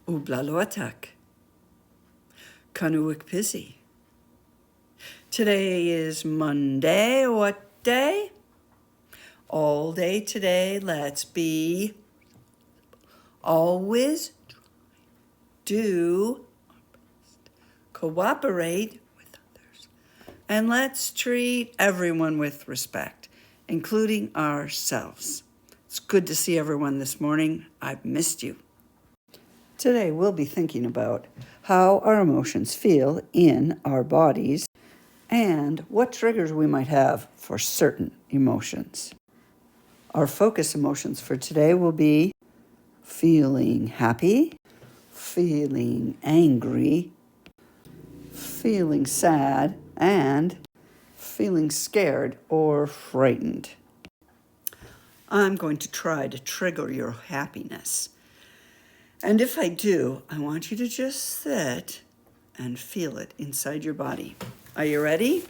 Ublaloatak. Kanuik Pizzy. Today is Monday. What day? All day today, let's be always do cooperate with others. And let's treat everyone with respect, including ourselves. It's good to see everyone this morning. I've missed you. Today we'll be thinking about how our emotions feel in our bodies and what triggers we might have for certain emotions. Our focus emotions for today will be feeling happy, feeling angry, feeling sad, and feeling scared or frightened. I'm going to try to trigger your happiness. And if I do, I want you to just sit and feel it inside your body. Are you ready?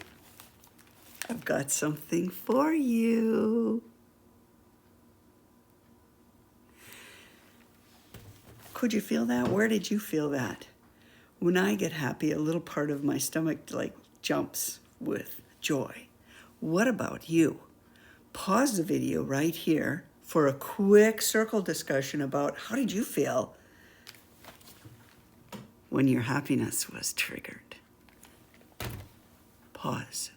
I've got something for you. Could you feel that? Where did you feel that? When I get happy, a little part of my stomach jumps with joy. What about you? Pause the video right here for a quick circle discussion about how did you feel when your happiness was triggered. Pause.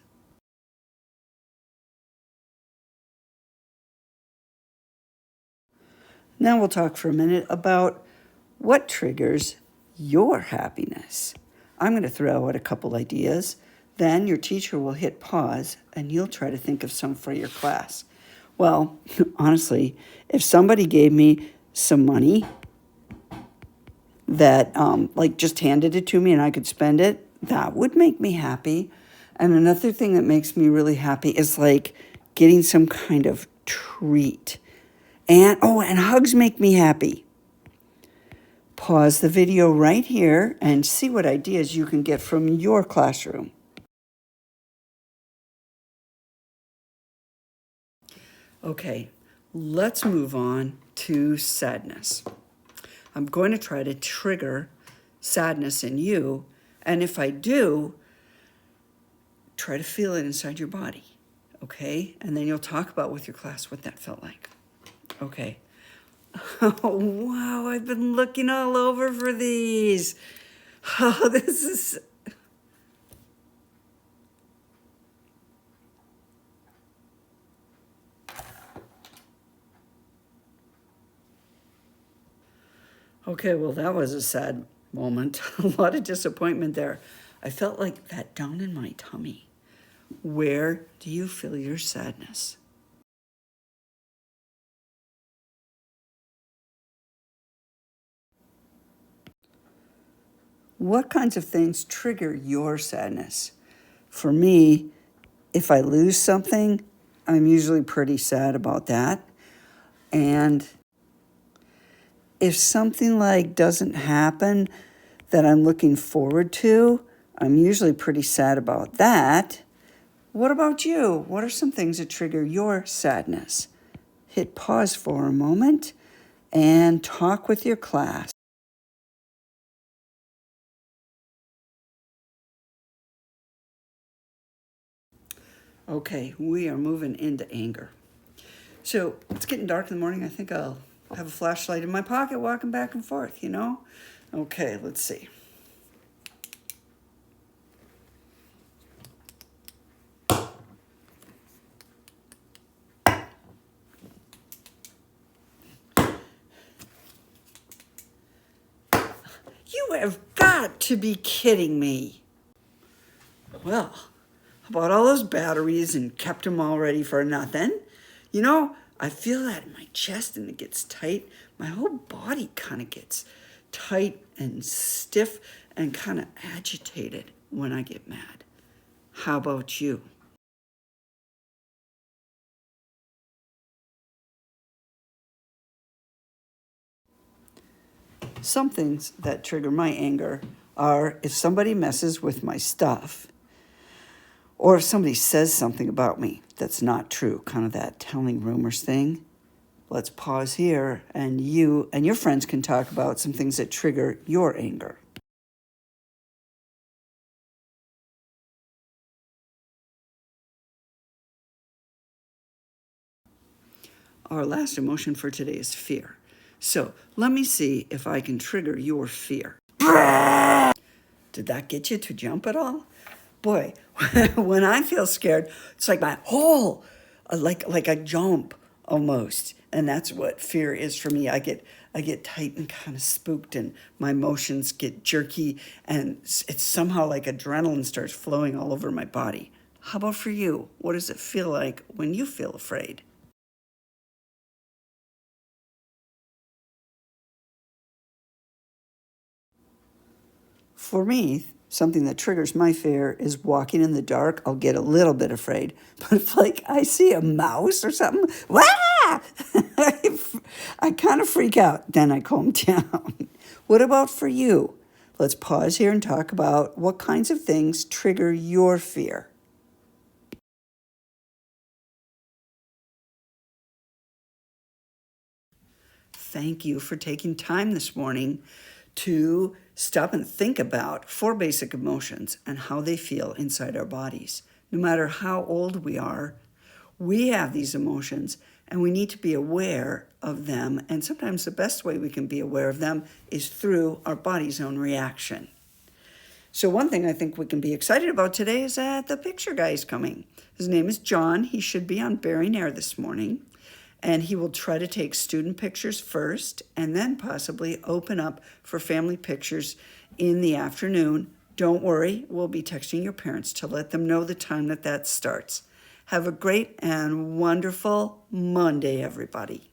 Now we'll talk for a minute about what triggers your happiness. I'm going to throw out a couple ideas. Then your teacher will hit pause and you'll try to think of some for your class. Well, honestly, if somebody gave me some money that just handed it to me and I could spend it, that would make me happy. And another thing that makes me really happy is getting some kind of treat. And hugs make me happy. Pause the video right here and see what ideas you can get from your classroom. Okay, let's move on to sadness. I'm going to try to trigger sadness in you, and if I do, try to feel it inside your body, okay? And then you'll talk about with your class what that felt like. Okay. Oh, wow, I've been looking all over for these. Oh, this is... Okay, well, that was a sad moment. A lot of disappointment there. I felt like that down in my tummy. Where do you feel your sadness? What kinds of things trigger your sadness? For me, if I lose something, I'm usually pretty sad about that. And if something doesn't happen that I'm looking forward to, I'm usually pretty sad about that. What about you? What are some things that trigger your sadness? Hit pause for a moment and talk with your class. Okay, we are moving into anger. So it's getting dark in the morning. I think I'll have a flashlight in my pocket walking back and forth, Okay, let's see. You have got to be kidding me. Well, bought all those batteries and kept them all ready for nothing. I feel that in my chest and it gets tight. My whole body kind of gets tight and stiff and kind of agitated when I get mad. How about you? Some things that trigger my anger are if somebody messes with my stuff or if somebody says something about me that's not true, kind of that telling rumors thing. let's pause here, and you and your friends can talk about some things that trigger your anger. Our last emotion for today is fear. So let me see if I can trigger your fear. Did that get you to jump at all? Boy, when I feel scared, it's like my whole, like a jump almost. And that's what fear is for me. I get tight and kind of spooked, and my emotions get jerky, and it's somehow like adrenaline starts flowing all over my body. How about for you? What does it feel like when you feel afraid? For me, something that triggers my fear is walking in the dark. I'll get a little bit afraid, but if like I see a mouse or something, wah! I kind of freak out. Then I calm down. What about for you? Let's pause here and talk about what kinds of things trigger your fear. Thank you for taking time this morning to stop and think about four basic emotions and how they feel inside our bodies. No matter how old we are, we have these emotions and we need to be aware of them. And sometimes the best way we can be aware of them is through our body's own reaction. So one thing I think we can be excited about today is that the picture guy is coming. His name is John. He should be on Bearing Air this morning. And he will try to take student pictures first and then possibly open up for family pictures in the afternoon. Don't worry, we'll be texting your parents to let them know the time that starts. Have a great and wonderful Monday, everybody.